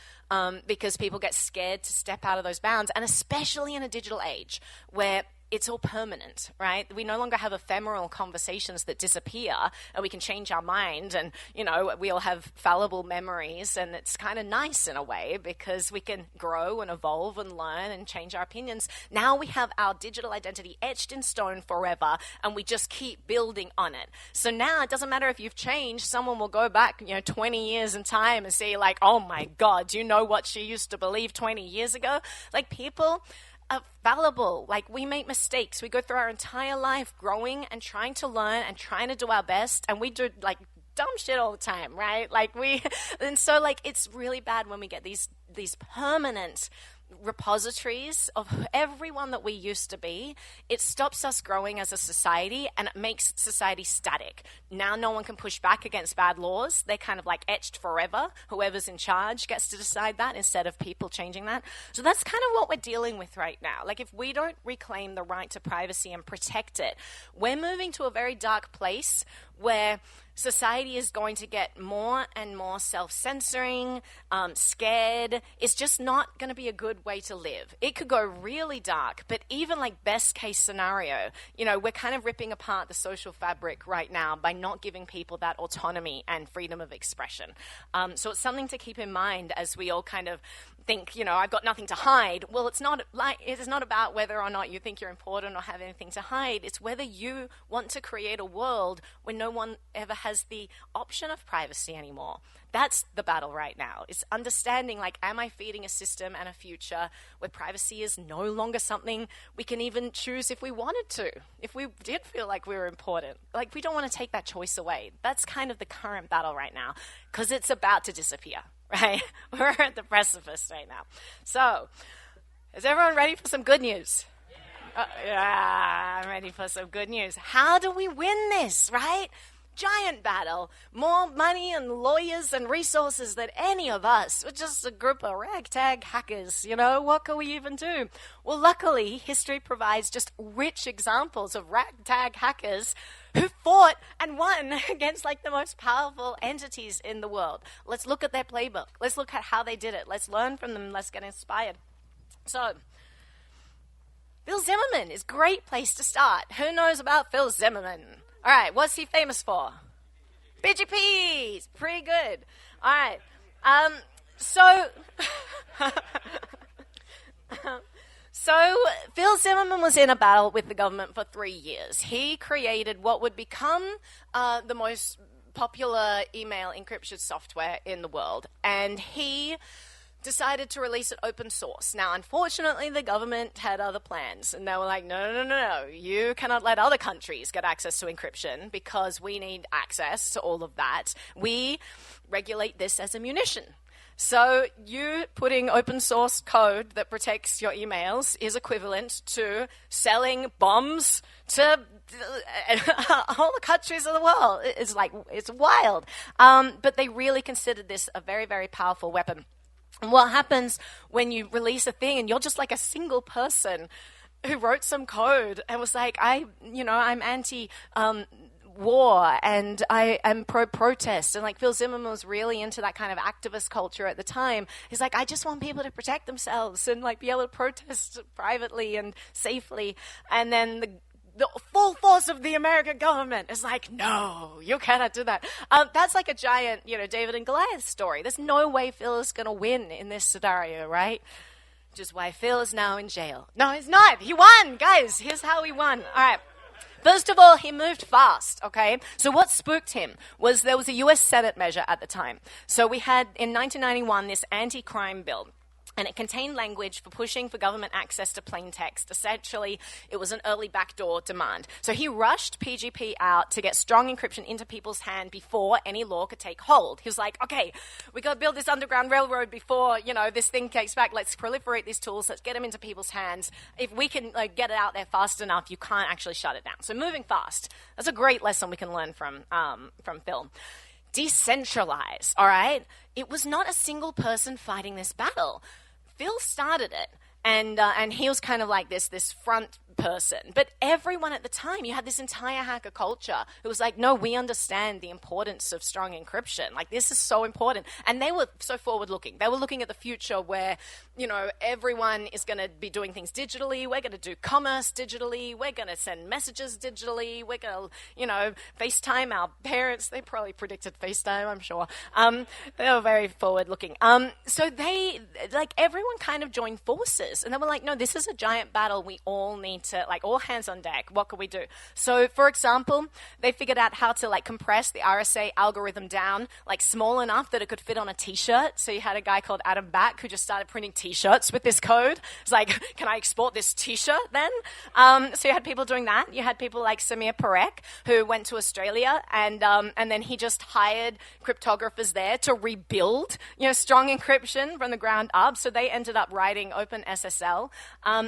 because people get scared to step out of those bounds, and especially in a digital age where it's all permanent, right? We no longer have ephemeral conversations that disappear and we can change our mind, and, you know, we all have fallible memories, and it's kind of nice in a way because we can grow and evolve and learn and change our opinions. Now we have our digital identity etched in stone forever, and we just keep building on it. So now it doesn't matter if you've changed, someone will go back, 20 years in time and see like, oh my God, do you know what she used to believe 20 years ago? Like, people are fallible. Like, we make mistakes. We go through our entire life growing and trying to learn and trying to do our best, and we do like dumb shit all the time, right? And so like it's really bad when we get these permanent repositories of everyone that we used to be. It stops us growing as a society, and it makes society static. Now no one can push back against bad laws. They're kind of like etched forever. Whoever's in charge gets to decide that instead of people changing that. So that's kind of what we're dealing with right now. Like, if we don't reclaim the right to privacy and protect it, we're moving to a very dark place where society is going to get more and more self-censoring, scared. It's just not going to be a good way to live. It could go really dark, but even like best case scenario, we're kind of ripping apart the social fabric right now by not giving people that autonomy and freedom of expression. So it's something to keep in mind as we all kind of think, I've got nothing to hide. Well, it's not about whether or not you think you're important or have anything to hide. It's whether you want to create a world where no one ever has the option of privacy anymore. That's the battle right now. It's understanding, like, am I feeding a system and a future where privacy is no longer something we can even choose if we wanted to, if we did feel like we were important. Like, we don't want to take that choice away. That's kind of the current battle right now, because it's about to disappear. Right? We're at the precipice right now. So, is everyone ready for some good news? Yeah, I'm ready for some good news. How do we win this, right? Giant battle, more money and lawyers and resources than any of us. We're just a group of ragtag hackers, what can we even do? Well, luckily, history provides just rich examples of ragtag hackers who fought and won against like the most powerful entities in the world. Let's look at their playbook. Let's look at how they did it. Let's learn from them. Let's get inspired. So, Phil Zimmermann is a great place to start. Who knows about Phil Zimmermann? All right, what's he famous for? BGPs. Pretty good. All right. So Phil Zimmermann was in a battle with the government for 3 years. He created what would become the most popular email encryption software in the world. And he decided to release it open source. Now, unfortunately, the government had other plans, and they were like, no, you cannot let other countries get access to encryption because we need access to all of that. We regulate this as a munition. So you putting open source code that protects your emails is equivalent to selling bombs to all the countries of the world. It's wild. But they really considered this a very, very powerful weapon. And what happens when you release a thing and you're just like a single person who wrote some code and was like, I'm anti war and I am pro-protest, and like Phil Zimmermann was really into that kind of activist culture at the time. He's like, I just want people to protect themselves and like be able to protest privately and safely. And then the full force of the American government is like, no, you cannot do that. That's like a giant, David and Goliath story. There's no way Phil is going to win in this scenario, right? Which is why Phil is now in jail. No, he's not. He won, guys. Here's how he won. All right. First of all, he moved fast, okay? So what spooked him was there was a US Senate measure at the time. So we had, in 1991, this anti-crime bill. And it contained language for pushing for government access to plain text. Essentially, it was an early backdoor demand. So he rushed PGP out to get strong encryption into people's hand before any law could take hold. He was like, okay, we got to build this underground railroad before, this thing takes back. Let's proliferate these tools. Let's get them into people's hands. If we can get it out there fast enough, you can't actually shut it down. So moving fast. That's a great lesson we can learn from Phil. Decentralize, all right? It was not a single person fighting this battle. Phil started it, and he was kind of like this front person. But everyone at the time, you had this entire hacker culture who was like, no, we understand the importance of strong encryption. Like, this is so important. And they were so forward-looking. They were looking at the future where, everyone is going to be doing things digitally. We're going to do commerce digitally. We're going to send messages digitally. We're going to, FaceTime our parents. They probably predicted FaceTime, I'm sure. They were very forward-looking. So everyone kind of joined forces. And they were like, no, this is a giant battle. We all need to, all hands on deck. What can we do? So, for example, they figured out how to, compress the RSA algorithm down, small enough that it could fit on a T-shirt. So you had a guy called Adam Back who just started printing T-shirts with this code. It's like, can I export this T-shirt then? So you had people doing that. You had people like Samir Parek, who went to Australia, and then he just hired cryptographers there to rebuild, strong encryption from the ground up. So they ended up writing OpenSSL.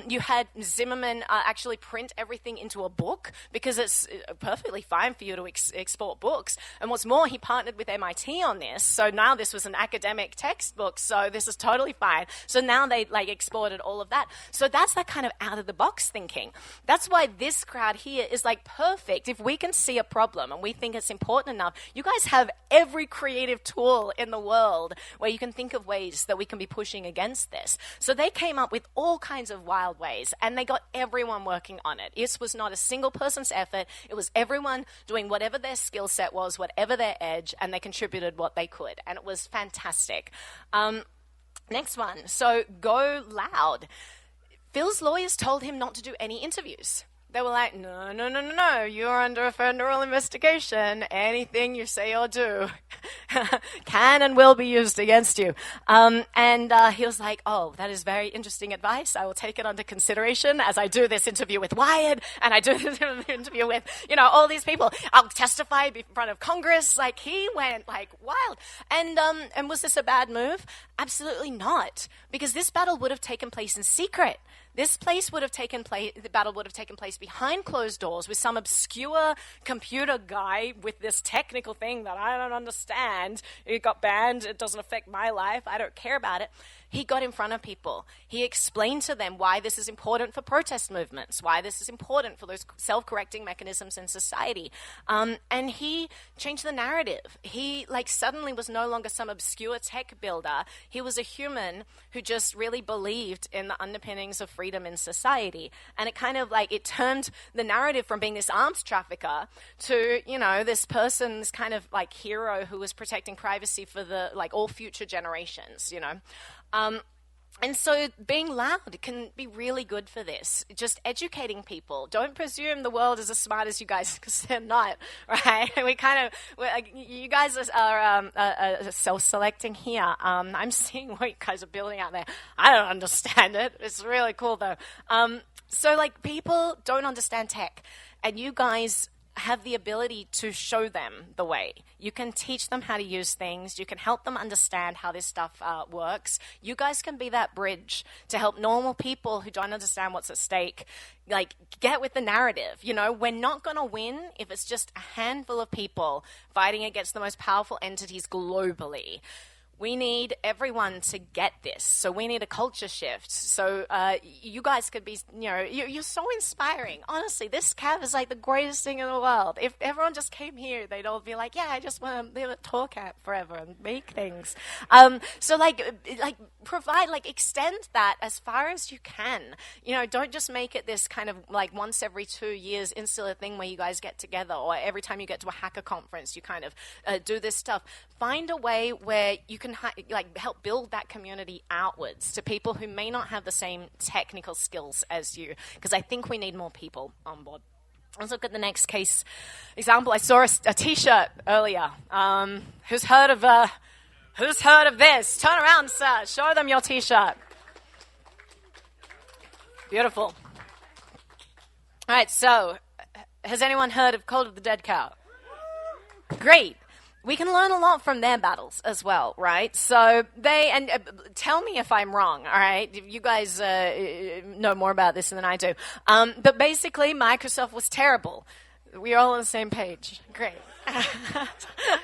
You had Zimmermann actually print everything into a book because it's perfectly fine for you to export books. And what's more, he partnered with MIT on this. So now this was an academic textbook. So this is totally fine. So now they exported all of that. So that's that kind of out of the box thinking. That's why this crowd here is perfect. If we can see a problem and we think it's important enough, you guys have every creative tool in the world where you can think of ways that we can be pushing against this. So they came up with all kinds of wild ways, and they got everyone working on it. This was not a single person's effort. It was everyone doing whatever their skill set was, whatever their edge, and they contributed what they could. And it was fantastic. Next one. So go loud. Phil's lawyers told him not to do any interviews. They were like, no, you're under a federal investigation. Anything you say or do can and will be used against you. And he was like, oh, that is very interesting advice. I will take it under consideration as I do this interview with Wired, and I do this interview with, all these people. I'll testify in front of Congress. He went wild. And was this a bad move? Absolutely not, because this battle would have taken place in secret. The battle would have taken place behind closed doors with some obscure computer guy with this technical thing that I don't understand. It got banned. It doesn't affect my life. I don't care about it. He got in front of people. He explained to them why this is important for protest movements, why this is important for those self-correcting mechanisms in society. And he changed the narrative. He suddenly was no longer some obscure tech builder. He was a human who just really believed in the underpinnings of freedom in society. And it kind of it turned the narrative from being this arms trafficker to, this person, this kind of hero who was protecting privacy for the all future generations, And so being loud can be really good for this. Just educating people. Don't presume the world is as smart as you guys, because they're not, right? You guys are self-selecting here. I'm seeing what you guys are building out there. I don't understand it. It's really cool though. So like, people don't understand tech, and you guys have the ability to show them the way. You can teach them how to use things. You can help them understand how this stuff works. You guys can be that bridge to help normal people who don't understand what's at stake, like, get with the narrative. You know, we're not going to win if it's just a handful of people fighting against the most powerful entities globally. We need everyone to get this. So we need a culture shift. So you guys could be, you know, you're so inspiring. Honestly, this cab is like the greatest thing in the world. If everyone just came here, they'd all be like, yeah, I just want to live at ToorCamp forever and make things. So like provide, like, extend that as far as you can. You know, don't just make it this kind of like once every 2 years insular thing where you guys get together, or every time you get to a hacker conference, you kind of do this stuff. Find a way where you can help build that community outwards to people who may not have the same technical skills as you, because I think we need more people on board. Let's look at the next case example. I saw a T-shirt earlier. Who's heard of this? Turn around, sir. Show them your T-shirt. Beautiful. All right, so has anyone heard of Cult of the Dead Cow? Great. We can learn a lot from their battles as well, right? So tell me if I'm wrong, all right? You guys know more about this than I do. But basically, Microsoft was terrible. We're all on the same page. Great.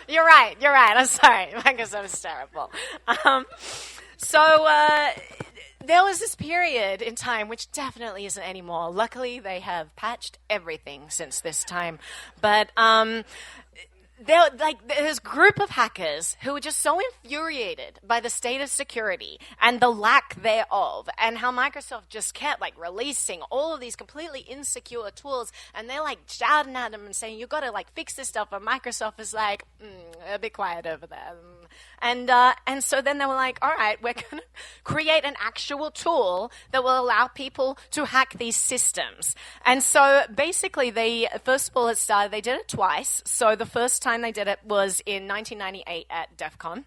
You're right. I'm sorry. Microsoft is terrible. There was this period in time, which definitely isn't anymore. Luckily, they have patched everything since this time. But there's a group of hackers who were just so infuriated by the state of security and the lack thereof, and how Microsoft just kept like releasing all of these completely insecure tools, and they're like shouting at them and saying, you got to like fix this stuff, and Microsoft is like, a bit quiet over there. And so then they were like, all right, we're going to create an actual tool that will allow people to hack these systems. And so basically they, first of all, they did it twice. So the first time they did it was in 1998 at DEF CON.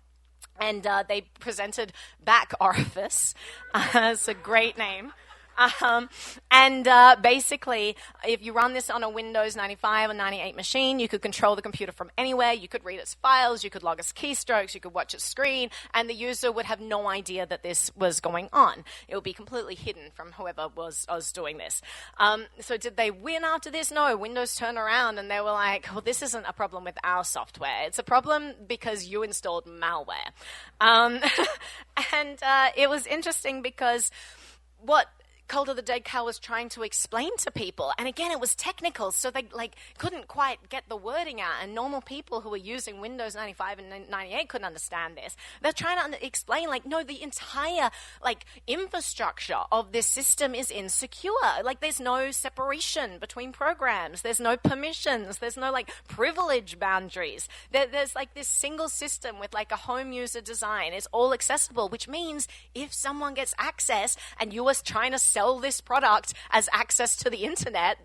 And they presented Back Orifice. It's a great name. Basically, if you run this on a Windows 95 or 98 machine, you could control the computer from anywhere. You could read its files, you could log its keystrokes, you could watch its screen, and the user would have no idea that this was going on. It would be completely hidden from whoever was doing this. So did they win after this? No. Windows turned around and they were like, well, this isn't a problem with our software. It's a problem because you installed malware. It was interesting because what Cult of the Dead Cow was trying to explain to people, and again, it was technical, so they couldn't quite get the wording out, and normal people who were using Windows 95 and 98 couldn't understand this. They're trying to explain, no, the entire infrastructure of this system is insecure. There's no separation between programs, there's no permissions, there's no privilege boundaries. There's this single system with a home user design. It's all accessible, which means if someone gets access and you were trying to sell this product as access to the internet,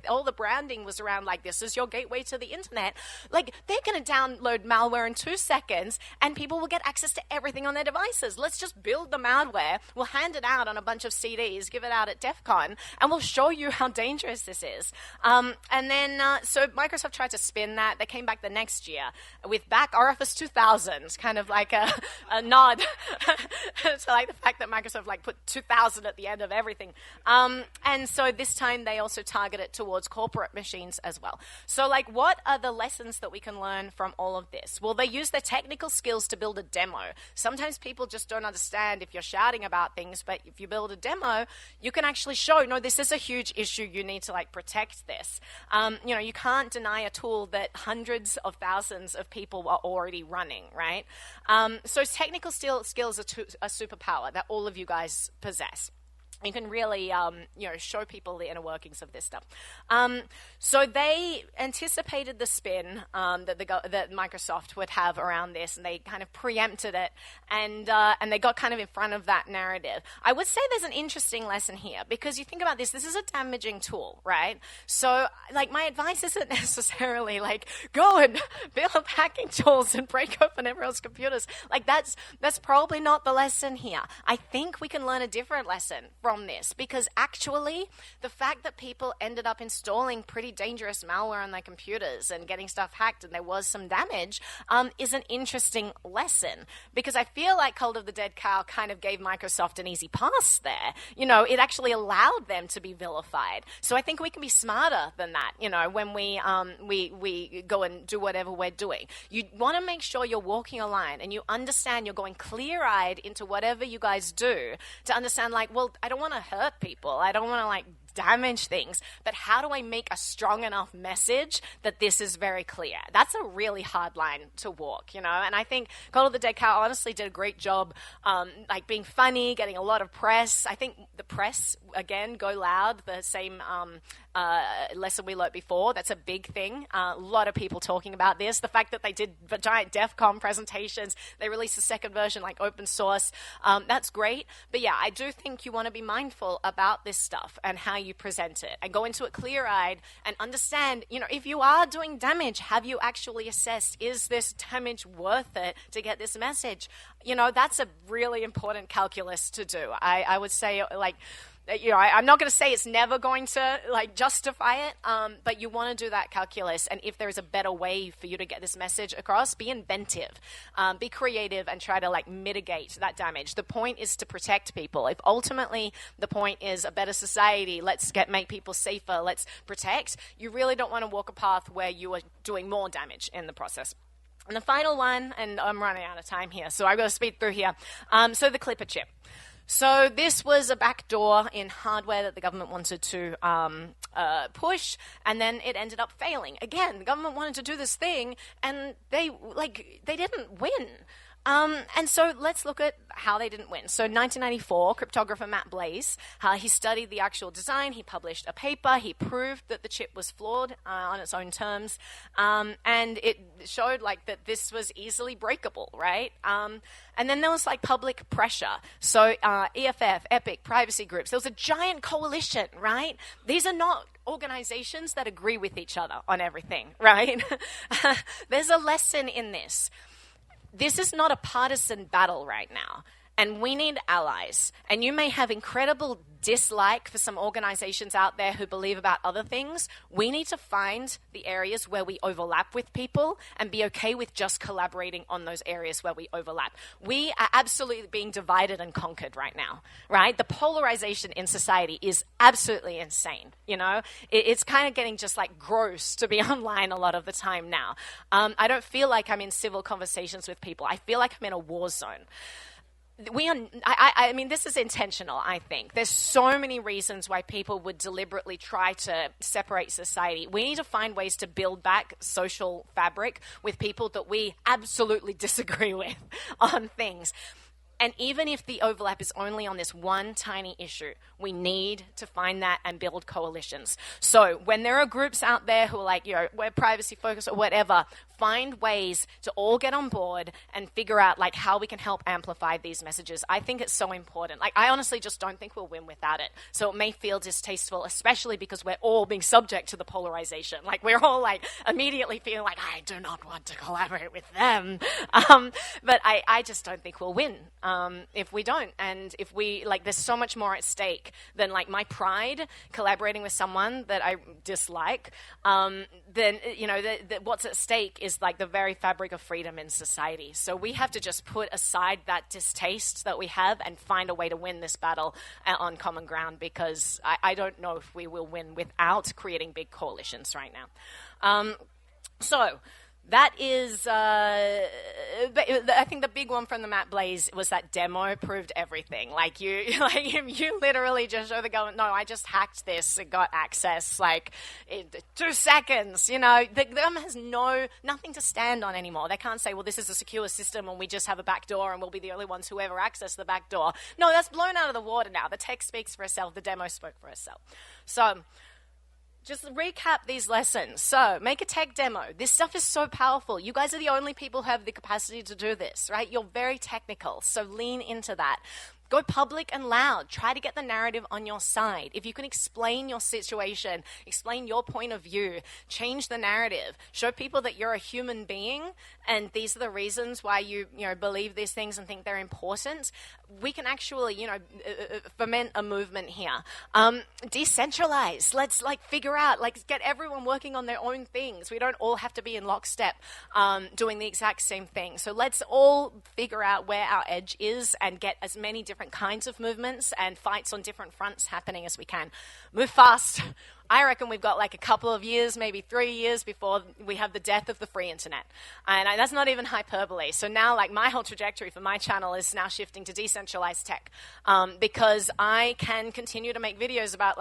all the branding was around this is your gateway to the internet, they're going to download malware in 2 seconds and people will get access to everything on their devices. Let's just build the malware, we'll hand it out on a bunch of CDs, give it out at DEF CON, and we'll show you how dangerous this is. So Microsoft tried to spin that. They came back the next year with Back Orifice 2000, kind of like a nod to the fact that Microsoft put 2000 at the end of everything. And so this time they also target it towards corporate machines as well. So what are the lessons that we can learn from all of this? Well, they use their technical skills to build a demo. Sometimes people just don't understand if you're shouting about things, but if you build a demo, you can actually show, no, this is a huge issue. You need to protect this. You can't deny a tool that hundreds of thousands of people are already running, right? So technical skills are a superpower that all of you guys possess. you can really, show people the inner workings of this stuff. So they anticipated the spin that Microsoft would have around this, and they kind of preempted it, and they got kind of in front of that narrative. I would say there's an interesting lesson here, because you think about this. This is a damaging tool, right? So, like, my advice isn't necessarily like go and build hacking tools and break open everyone's computers. Like, that's probably not the lesson here. I think we can learn a different lesson from this, because actually the fact that people ended up installing pretty dangerous malware on their computers and getting stuff hacked and there was some damage is an interesting lesson, because I feel like Cult of the Dead Cow kind of gave Microsoft an easy pass there. It actually allowed them to be vilified. So I think we can be smarter than that, when we go and do whatever we're doing. You want to make sure you're walking a line and you understand you're going clear-eyed into whatever you guys do, to understand, like, well, I don't want to hurt people. I don't want to, like, damage things, but how do I make a strong enough message that this is very clear? That's a really hard line to walk, and I think Call of the Dead Cow honestly did a great job, like, being funny, getting a lot of press. I think the press, again, go loud, the same lesson we learned before. That's a big thing. A lot of people talking about this. The fact that they did giant DEF CON presentations, they released a second version, like, open source. That's great. But yeah, I do think you want to be mindful about this stuff and how you present it, and go into it clear-eyed and understand, if you are doing damage, have you actually assessed, is this damage worth it to get this message? That's a really important calculus to do. I would say, like, I'm not going to say it's never going to, like, justify it, but you want to do that calculus. And if there is a better way for you to get this message across, be inventive, be creative, and try to, like, mitigate that damage. The point is to protect people. If ultimately the point is a better society, let's make people safer, let's protect, you really don't want to walk a path where you are doing more damage in the process. And the final one, and I'm running out of time here, so I've got to speed through here. So the Clipper chip. So this was a backdoor in hardware that the government wanted to push, and then it ended up failing. Again, the government wanted to do this thing, and they didn't win. And so let's look at how they didn't win. So 1994, cryptographer Matt Blaze, he studied the actual design. He published a paper. He proved that the chip was flawed on its own terms. And it showed, like, that this was easily breakable, right? And then there was, like, public pressure. So EFF, EPIC, privacy groups. There was a giant coalition, right? These are not organizations that agree with each other on everything, right? There's a lesson in this. This is not a partisan battle right now, and we need allies. And you may have incredible dislike for some organizations out there who believe about other things. We need to find the areas where we overlap with people and be okay with just collaborating on those areas where we overlap. We are absolutely being divided and conquered right now, right? The polarization in society is absolutely insane, It's kind of getting just, like, gross to be online a lot of the time now. I don't feel like I'm in civil conversations with people. I feel like I'm in a war zone. I mean, this is intentional, I think. There's so many reasons why people would deliberately try to separate society. We need to find ways to build back social fabric with people that we absolutely disagree with on things. And even if the overlap is only on this one tiny issue, we need to find that and build coalitions. So when there are groups out there who are like, we're privacy focused or whatever, find ways to all get on board and figure out, like, how we can help amplify these messages. I think it's so important. Like, I honestly just don't think we'll win without it. So it may feel distasteful, especially because we're all being subject to the polarization. Like, we're all, like, immediately feeling like, I do not want to collaborate with them. But I just don't think we'll win. If we don't, and if we, like, there's so much more at stake than, like, my pride collaborating with someone that I dislike, then, what's at stake is, like, the very fabric of freedom in society. So we have to just put aside that distaste that we have and find a way to win this battle on common ground, because I don't know if we will win without creating big coalitions right now. So That is, I think the big one from the Matt Blaze was that demo proved everything. Like you literally just show the government, no, I just hacked this and got access like in 2 seconds. You know, the government has nothing to stand on anymore. They can't say, well, this is a secure system and we just have a back door and we'll be the only ones who ever access the back door. No, that's blown out of the water now. The tech speaks for itself. The demo spoke for itself. So, just recap these lessons. So, make a tech demo. This stuff is so powerful. You guys are the only people who have the capacity to do this, right? You're very technical, so lean into that. Go public and loud. Try to get the narrative on your side. If you can explain your situation, explain your point of view, change the narrative, show people that you're a human being and these are the reasons why you believe these things and think they're important, we can actually, foment a movement here. Decentralize. Let's figure out, get everyone working on their own things. We don't all have to be in lockstep doing the exact same thing. So let's all figure out where our edge is and get as many different kinds of movements and fights on different fronts happening as we can. Move fast. I reckon we've got a couple of years, maybe 3 years before we have the death of the free internet. And that's not even hyperbole. So now my whole trajectory for my channel is now shifting to decentralized tech because I can continue to make videos about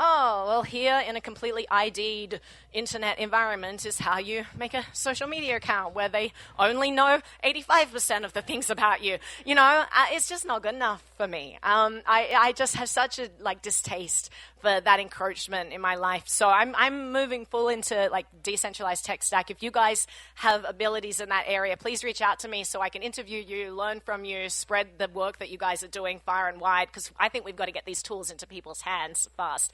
oh, well, here in a completely ID'd internet environment is how you make a social media account where they only know 85% of the things about you. It's just not good enough for me. I just have such a distaste for that encroachment in my life. So I'm moving full into decentralized tech stack. If you guys have abilities in that area, please reach out to me so I can interview you, learn from you, spread the work that you guys are doing far and wide, because I think we've got to get these tools into people's hands fast.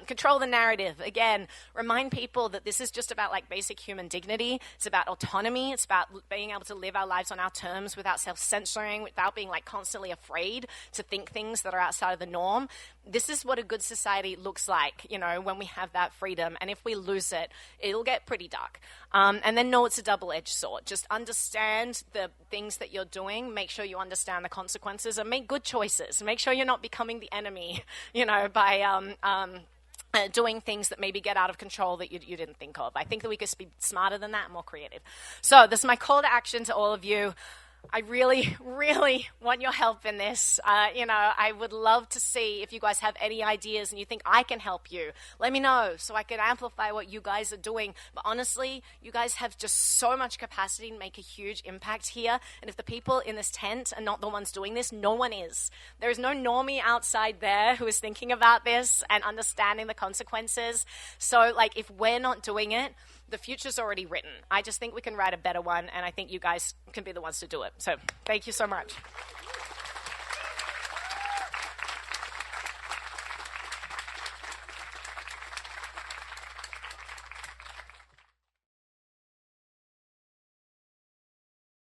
Control the narrative. Again, remind people that this is just about basic human dignity. It's about autonomy. It's about being able to live our lives on our terms without self-censoring, without being constantly afraid to think things that are outside of the norm. This is what a good society looks like, when we have that freedom. And if we lose it, it'll get pretty dark. And then know it's a double-edged sword. Just understand the things that you're doing. Make sure you understand the consequences and make good choices. Make sure you're not becoming the enemy, by doing things that maybe get out of control that you didn't think of. I think that we could be smarter than that and more creative. So this is my call to action to all of you. I really, really want your help in this. I would love to see if you guys have any ideas and you think I can help you. Let me know so I can amplify what you guys are doing. But honestly, you guys have just so much capacity to make a huge impact here. And if the people in this tent are not the ones doing this, no one is. There is no normie outside there who is thinking about this and understanding the consequences. So, if we're not doing it, the future's already written. I just think we can write a better one, and I think you guys can be the ones to do it. So thank you so much.